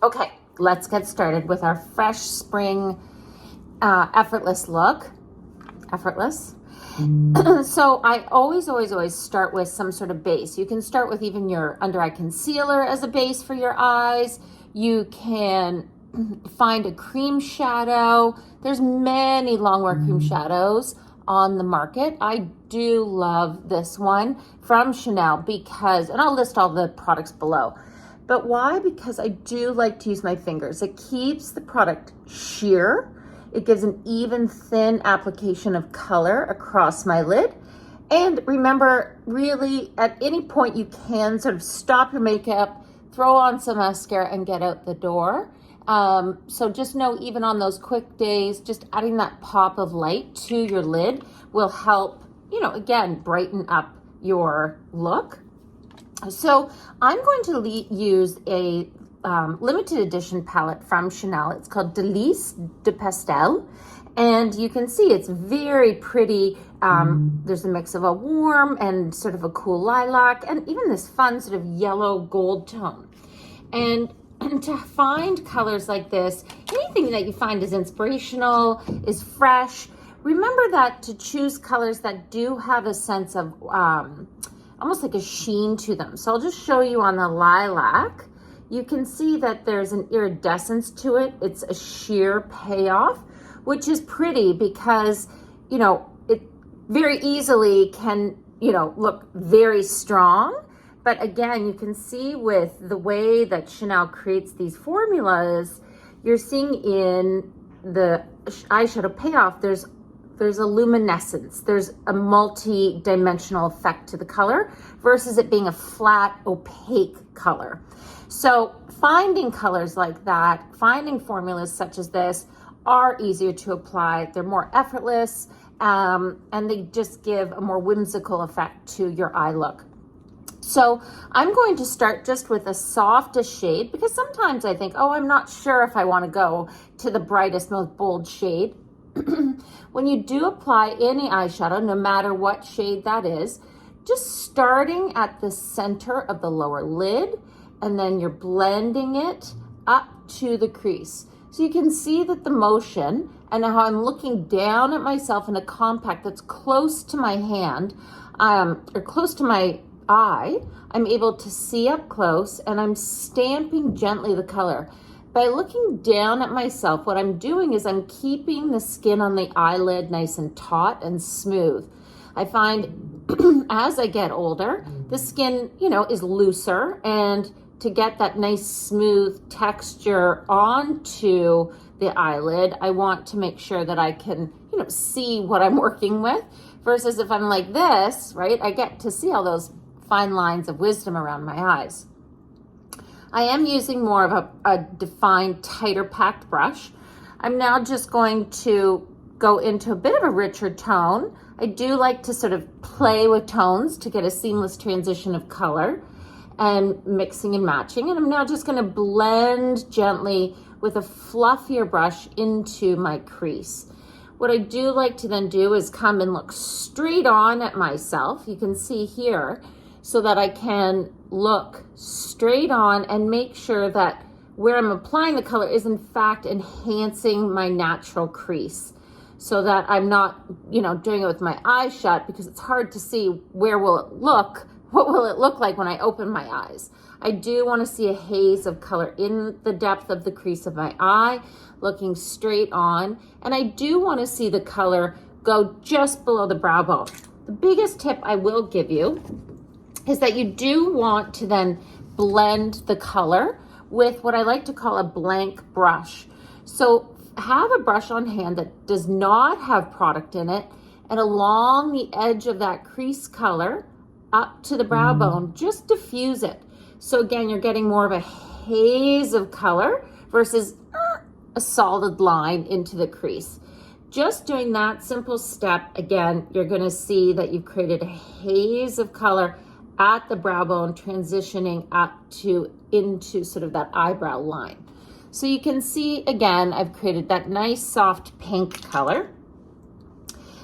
Okay, let's get started with our fresh spring effortless look. Effortless. So I always start with some sort of base. You can start with even your under eye concealer as a base for your eyes. You can find a cream shadow. There's many Longwear cream shadows on the market. I do love this one from Chanel because, and I'll list all the products below. But why? Because I do like to use my fingers. It keeps the product sheer. It gives an even thin application of color across my lid. And remember, really, at any point you can sort of stop your makeup, throw on some mascara and get out the door. So just know, even on those quick days, just adding that pop of light to your lid will help, you know, again, brighten up your look. So I'm going to use a limited edition palette from Chanel. It's called Delices de Pastel. And you can see it's very pretty. There's a mix of a warm and sort of a cool lilac and even this fun sort of yellow gold tone. And to find colors like this, anything that you find is inspirational, is fresh, remember that to choose colors that do have a sense of almost like a sheen to them. So I'll just show you on the lilac. You can see that there's an iridescence to it. It's a sheer payoff, which is pretty because, you know, it very easily can, you know, look very strong. But again, you can see with the way that Chanel creates these formulas, you're seeing in the eyeshadow payoff, there's a luminescence. There's a multi-dimensional effect to the color versus it being a flat, opaque color. So finding colors like that, finding formulas such as this are easier to apply. They're more effortless, and they just give a more whimsical effect to your eye look. So I'm going to start just with the softest shade because sometimes I think, oh, I'm not sure if I want to go to the brightest, most bold shade. When you do apply any eyeshadow, no matter what shade that is, just starting at the center of the lower lid, and then you're blending it up to the crease. So you can see that the motion and how I'm looking down at myself in a compact that's close to my hand, or close to my eye, I'm able to see up close, and I'm stamping gently the color. By looking down at myself, what I'm doing is I'm keeping the skin on the eyelid nice and taut and smooth. I find as I get older, the skin, you know, is looser, and to get that nice smooth texture onto the eyelid, I want to make sure that I can, you know, see what I'm working with, versus if I'm like this, right, I get to see all those fine lines of wisdom around my eyes. I am using more of a defined, tighter packed brush. I'm now just going to go into a bit of a richer tone. I do like to sort of play with tones to get a seamless transition of color and mixing and matching. And I'm now just going to blend gently with a fluffier brush into my crease. What I do like to then do is come and look straight on at myself. You can see here, so that I can look straight on and make sure that where I'm applying the color is in fact enhancing my natural crease, so that I'm not, you know, doing it with my eyes shut, because it's hard to see where will it look, what will it look like when I open my eyes. I do want to see a haze of color in the depth of the crease of my eye, looking straight on, and I do want to see the color go just below the brow bone. The biggest tip I will give you is that you do want to then blend the color with what I like to call a blank brush. So have a brush on hand that does not have product in it, and along the edge of that crease color up to the brow bone, just diffuse it. So again, you're getting more of a haze of color versus a solid line into the crease. Just doing that simple step, again, you're gonna see that you've created a haze of color at the brow bone, transitioning up to into sort of that eyebrow line. So you can see, again, I've created that nice soft pink color.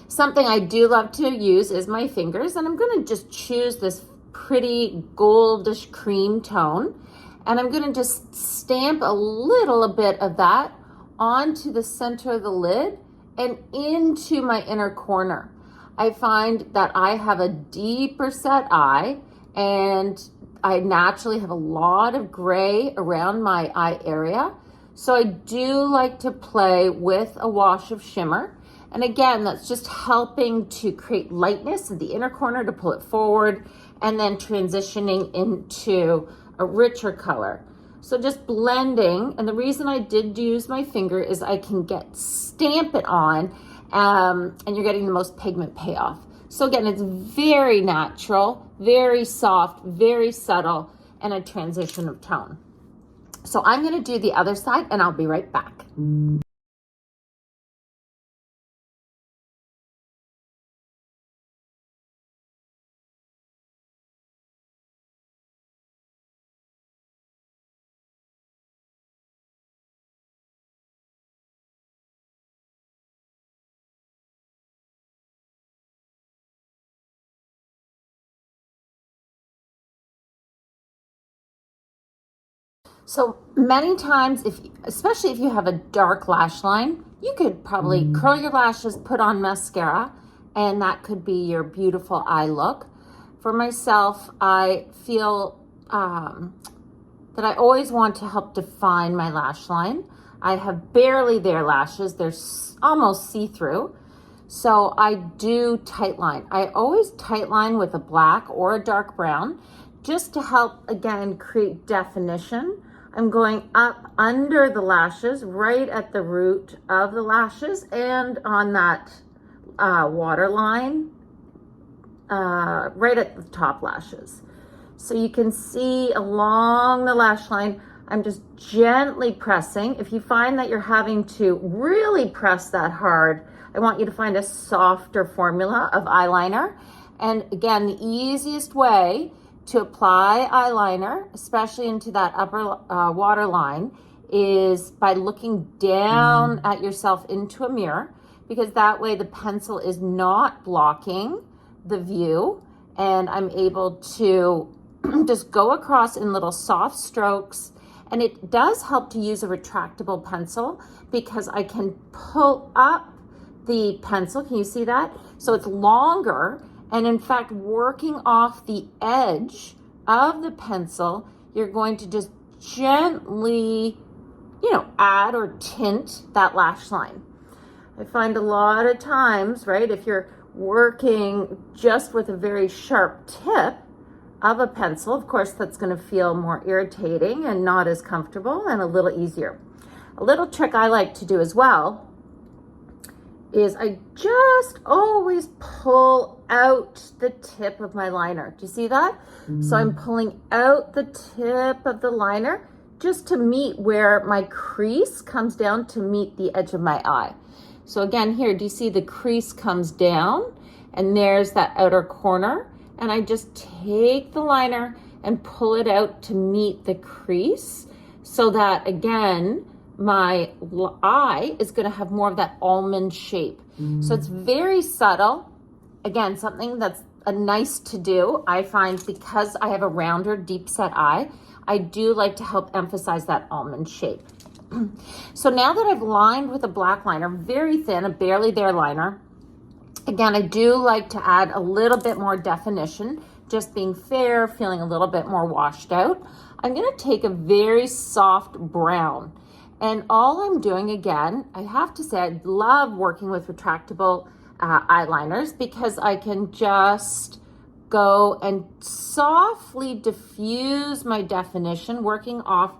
Something I do love to use is my fingers, and I'm gonna just choose this pretty goldish cream tone And I'm gonna just stamp a little bit of that onto the center of the lid and into my inner corner. I find that I have a deeper set eye, and I naturally have a lot of gray around my eye area. So I do like to play with a wash of shimmer. And again, that's just helping to create lightness in the inner corner to pull it forward, and then transitioning into a richer color. So just blending, and the reason I did use my finger is I can stamp it on, and you're getting the most pigment payoff. So again, it's very natural, very soft, very subtle, and a transition of tone. So I'm gonna do the other side and I'll be right back. So many times, especially if you have a dark lash line, you could probably curl your lashes, put on mascara, and that could be your beautiful eye look. For myself, I feel that I always want to help define my lash line. I have barely there lashes. They're almost see-through. So I do tight line. I always tight line with a black or a dark brown just to help, again, create definition. I'm going up under the lashes, right at the root of the lashes, and on that waterline, right at the top lashes. So you can see along the lash line, I'm just gently pressing. If you find that you're having to really press that hard, I want you to find a softer formula of eyeliner. And again, the easiest way to apply eyeliner, especially into that upper waterline, is by looking down at yourself into a mirror, because that way the pencil is not blocking the view, and I'm able to just go across in little soft strokes. And it does help to use a retractable pencil because I can pull up the pencil. Can you see that? So it's longer. And in fact, working off the edge of the pencil, you're going to just gently, add or tint that lash line. I find a lot of times, right, if you're working just with a very sharp tip of a pencil, of course, that's going to feel more irritating and not as comfortable and a little easier. A little trick I like to do as well is I just always pull out the tip of my liner. Do you see that? So I'm pulling out the tip of the liner just to meet where my crease comes down to meet the edge of my eye. So again, here, do you see the crease comes down, and there's that outer corner, and I just take the liner and pull it out to meet the crease so that, again, my eye is going to have more of that almond shape. So it's very subtle. Again, something that's nice to do. I find because I have a rounder, deep set eye, I do like to help emphasize that almond shape. So now that I've lined with a black liner, very thin, a barely there liner, again, I do like to add a little bit more definition, just being fair, feeling a little bit more washed out. I'm going to take a very soft brown. And all I'm doing, again, I have to say, I love working with retractable eyeliners because I can just go and softly diffuse my definition, working off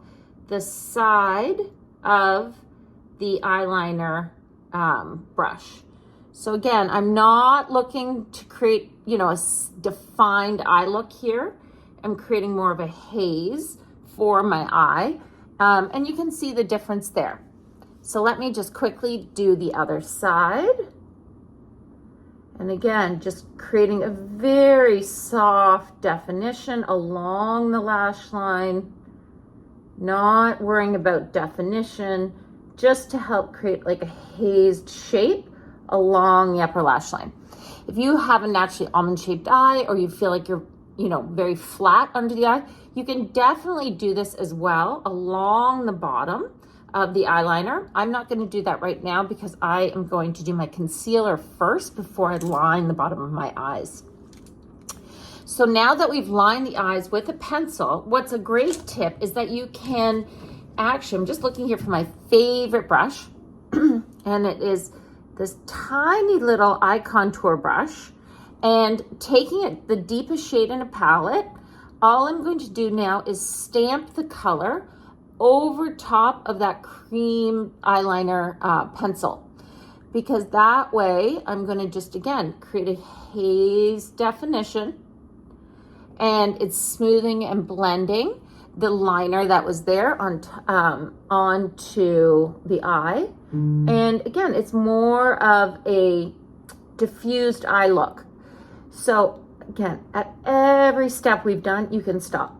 the side of the eyeliner brush. So again, I'm not looking to create, a defined eye look here. I'm creating more of a haze for my eye. And you can see the difference there. So let me just quickly do the other side. And again, just creating a very soft definition along the lash line, not worrying about definition, just to help create like a hazed shape along the upper lash line. If you have a naturally almond shaped eye, or you feel like you're, you know, very flat under the eye. You can definitely do this as well along the bottom of the eyeliner. I'm not going to do that right now because I am going to do my concealer first before I line the bottom of my eyes. So now that we've lined the eyes with a pencil, what's a great tip is that you can actually, I'm just looking here for my favorite brush, and it is this tiny little eye contour brush, and taking it the deepest shade in a palette, all I'm going to do now is stamp the color over top of that cream eyeliner pencil, because that way I'm going to just, again, create a haze definition, and it's smoothing and blending the liner that was there onto the eye. And again, it's more of a diffused eye look. So again, at every step we've done, you can stop.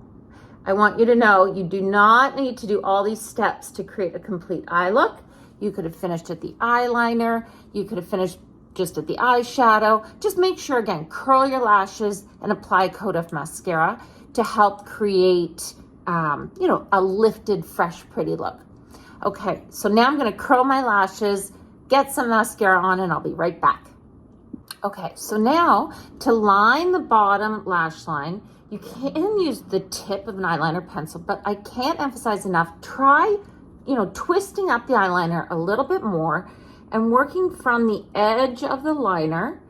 I want you to know you do not need to do all these steps to create a complete eye look. You could have finished at the eyeliner. You could have finished just at the eyeshadow. Just make sure, again, curl your lashes and apply a coat of mascara to help create, you know, a lifted, fresh, pretty look. Okay, so now I'm gonna curl my lashes, get some mascara on, and I'll be right back. Okay, so now to line the bottom lash line, you can use the tip of an eyeliner pencil, but I can't emphasize enough, try, you know, twisting up the eyeliner a little bit more and working from the edge of the liner,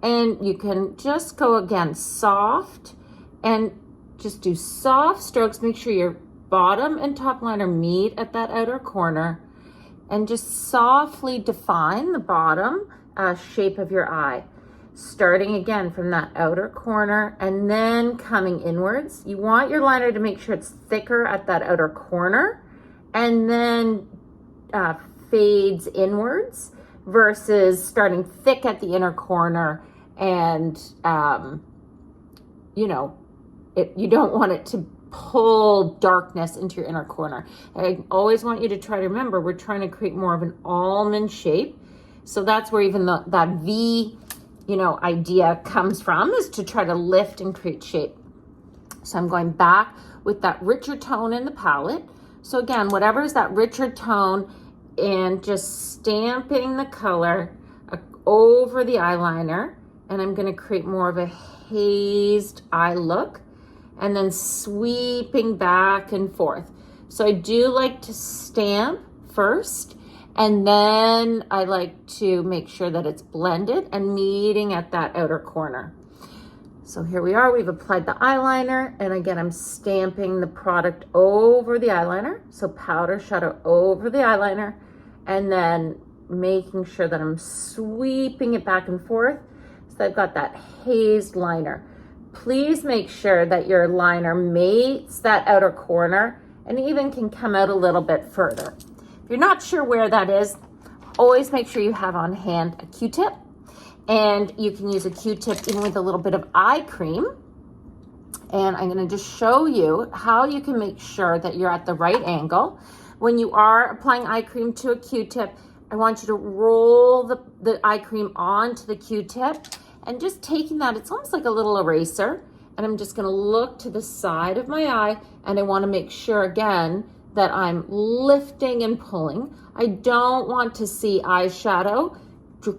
and you can just go, again, soft, and just do soft strokes. Make sure your bottom and top liner meet at that outer corner, and just softly define the bottom shape of your eye. Starting again from that outer corner and then coming inwards. You want your liner to make sure it's thicker at that outer corner and then fades inwards versus starting thick at the inner corner and, you know, you don't want it to pull darkness into your inner corner. I always want you to try to remember, we're trying to create more of an almond shape. So that's where even that V, you know, idea comes from, is to try to lift and create shape. So I'm going back with that richer tone in the palette. So again, whatever is that richer tone, and just stamping the color over the eyeliner, and I'm going to create more of a hazed eye look, and then sweeping back and forth. So I do like to stamp first, and then I like to make sure that it's blended and meeting at that outer corner. So here we are, we've applied the eyeliner, and again, I'm stamping the product over the eyeliner. So powder shadow over the eyeliner, and then making sure that I'm sweeping it back and forth. So I've got that hazed liner. Please make sure that your liner mates that outer corner and even can come out a little bit further. If you're not sure where that is, always make sure you have on hand a Q-tip, and you can use a Q-tip even with a little bit of eye cream. And I'm going to just show you how you can make sure that you're at the right angle. When you are applying eye cream to a Q-tip, I want you to roll the eye cream onto the Q-tip, and just taking that, it's almost like a little eraser, and I'm just going to look to the side of my eye, and I want to make sure again that I'm lifting and pulling. I don't want to see eyeshadow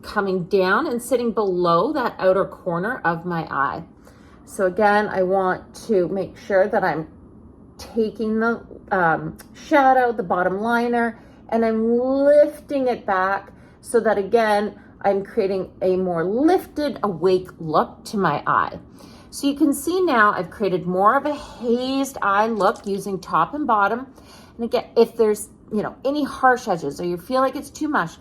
coming down and sitting below that outer corner of my eye. So again, I want to make sure that I'm taking the shadow, the bottom liner, and I'm lifting it back so that, again, I'm creating a more lifted, awake look to my eye. So you can see now I've created more of a hazed eye look using top and bottom. And again, if there's, you know, any harsh edges or you feel like it's too much,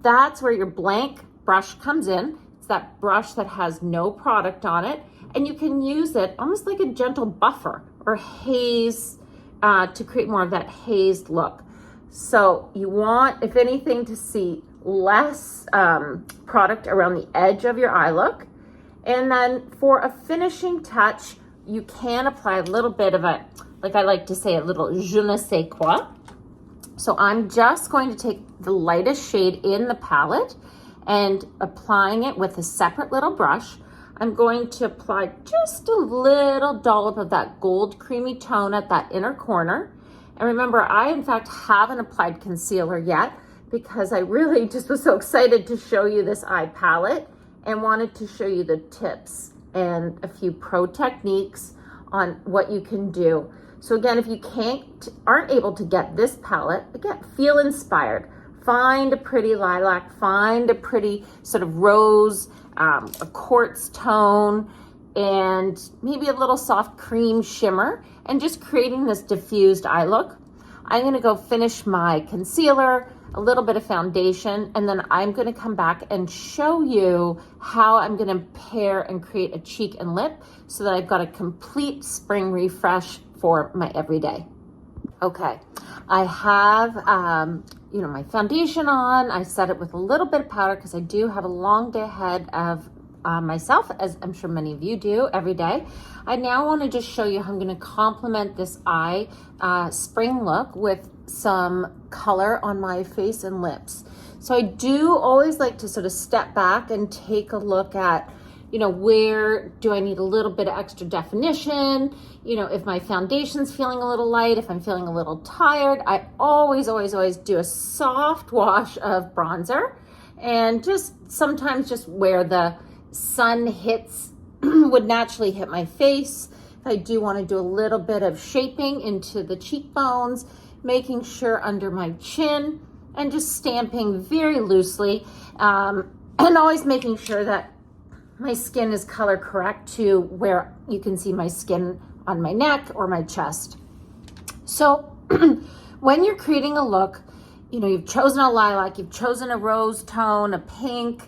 that's where your blank brush comes in. It's that brush that has no product on it. And you can use it almost like a gentle buffer or haze to create more of that hazed look. So you want, if anything, to see less product around the edge of your eye look. And then for a finishing touch, you can apply a little bit of a, like I like to say, a little je ne sais quoi. So I'm just going to take the lightest shade in the palette and applying it with a separate little brush. I'm going to apply just a little dollop of that gold creamy tone at that inner corner. And remember, I in fact haven't applied concealer yet because I really just was so excited to show you this eye palette and wanted to show you the tips and a few pro techniques on what you can do. So again, if you aren't able to get this palette, again, feel inspired. Find a pretty lilac, find a pretty sort of rose, a quartz tone, and maybe a little soft cream shimmer, and just creating this diffused eye look. I'm gonna go finish my concealer, a little bit of foundation, and then I'm gonna come back and show you how I'm gonna pair and create a cheek and lip so that I've got a complete spring refresh for my everyday. Okay, I have, my foundation on. I set it with a little bit of powder because I do have a long day ahead of myself, as I'm sure many of you do every day. I now want to just show you how I'm going to complement this eye spring look with some color on my face and lips. So I do always like to sort of step back and take a look at, where do I need a little bit of extra definition? If my foundation's feeling a little light, if I'm feeling a little tired, I always do a soft wash of bronzer, and just sometimes just where the sun hits would naturally hit my face. If I do want to do a little bit of shaping into the cheekbones, making sure under my chin, and just stamping very loosely, and always making sure that my skin is color correct to where you can see my skin on my neck or my chest. So when you're creating a look, you've chosen a lilac, you've chosen a rose tone, a pink,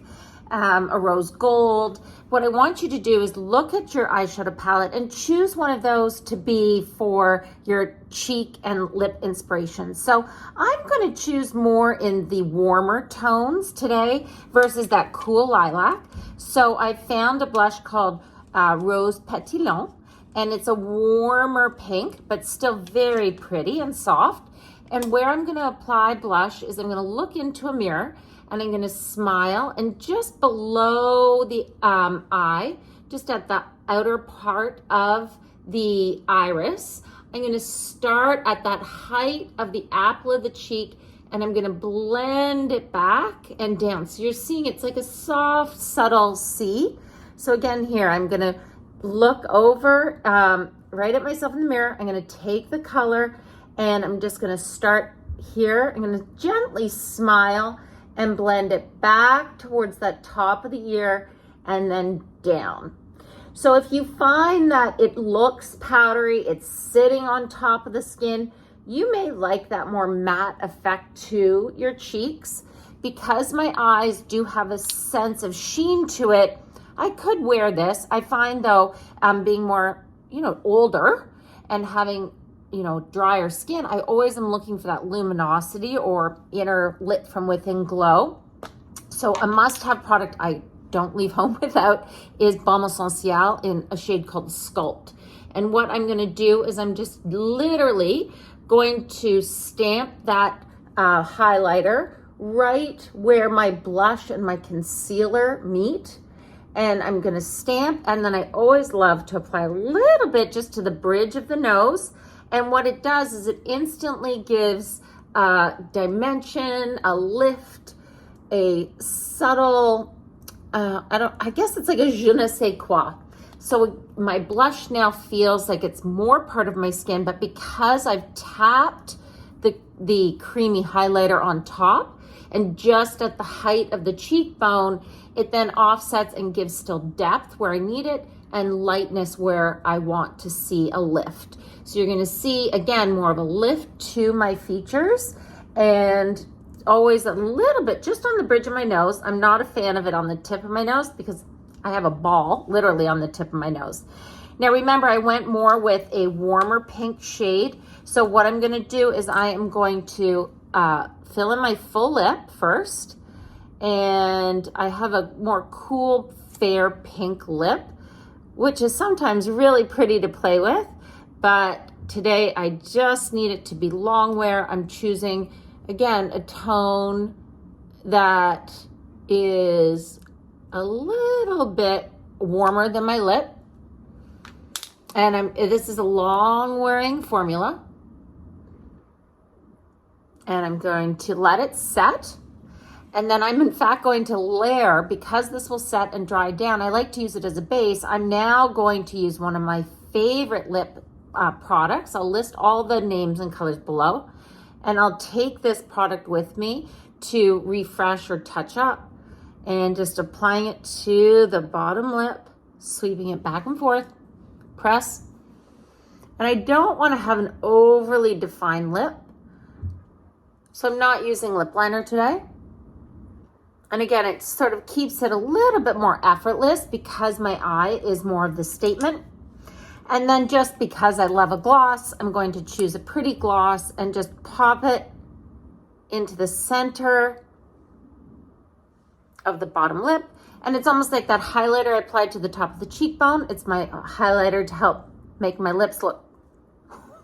a rose gold. What I want you to do is look at your eyeshadow palette and choose one of those to be for your cheek and lip inspiration. So I'm going to choose more in the warmer tones today versus that cool lilac. So I found a blush called Rose Petillon, and it's a warmer pink, but still very pretty and soft. And where I'm going to apply blush is I'm going to look into a mirror, and I'm going to smile, and just below the eye, just at the outer part of the iris, I'm going to start at that height of the apple of the cheek, and I'm going to blend it back and down. So you're seeing it's like a soft, subtle C. So again, here, I'm going to look over right at myself in the mirror. I'm going to take the color, and I'm just going to start here. I'm going to gently smile and blend it back towards that top of the ear and then down. So if you find that it looks powdery, it's sitting on top of the skin, you may like that more matte effect to your cheeks. Because my eyes do have a sense of sheen to it, I could wear this. I find though, being more, older and having drier skin, I always am looking for that luminosity or inner lit from within glow. So a must-have product I don't leave home without is Baume Essentiel in a shade called Sculpt. And what I'm going to do is I'm just literally going to stamp that highlighter right where my blush and my concealer meet. And I'm going to stamp, and then I always love to apply a little bit just to the bridge of the nose. And what it does is it instantly gives a dimension, a lift, a subtle, I guess it's like a je ne sais quoi. So my blush now feels like it's more part of my skin, but because I've tapped the creamy highlighter on top and just at the height of the cheekbone, it then offsets and gives still depth where I need it and lightness where I want to see a lift. So you're going to see, again, more of a lift to my features, and always a little bit just on the bridge of my nose. I'm not a fan of it on the tip of my nose because I have a ball literally on the tip of my nose. Now remember, I went more with a warmer pink shade. So what I'm going to do is I am going to fill in my full lip first, and I have a more cool fair pink lip, which is sometimes really pretty to play with, but today I just need it to be Longwear. I'm choosing, again, a tone that is a little bit warmer than my lip. And this is a long wearing formula. And I'm going to let it set. And then I'm in fact going to layer, because this will set and dry down. I like to use it as a base. I'm now going to use one of my favorite lip products. I'll list all the names and colors below. And I'll take this product with me to refresh or touch up. And just applying it to the bottom lip, sweeping it back and forth, press. And I don't want to have an overly defined lip, so I'm not using lip liner today. And again, it sort of keeps it a little bit more effortless because my eye is more of the statement. And then just because I love a gloss, I'm going to choose a pretty gloss and just pop it into the center of the bottom lip. And it's almost like that highlighter I applied to the top of the cheekbone. It's my highlighter to help make my lips look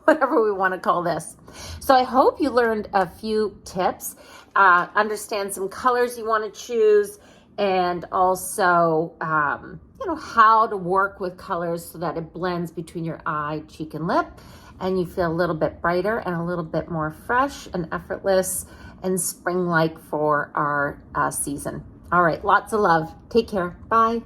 whatever we want to call this. So I hope you learned a few tips, understand some colors you want to choose, and also, you know, how to work with colors so that it blends between your eye, cheek, and lip, and you feel a little bit brighter and a little bit more fresh and effortless and spring-like for our season. All right, lots of love. Take care. Bye.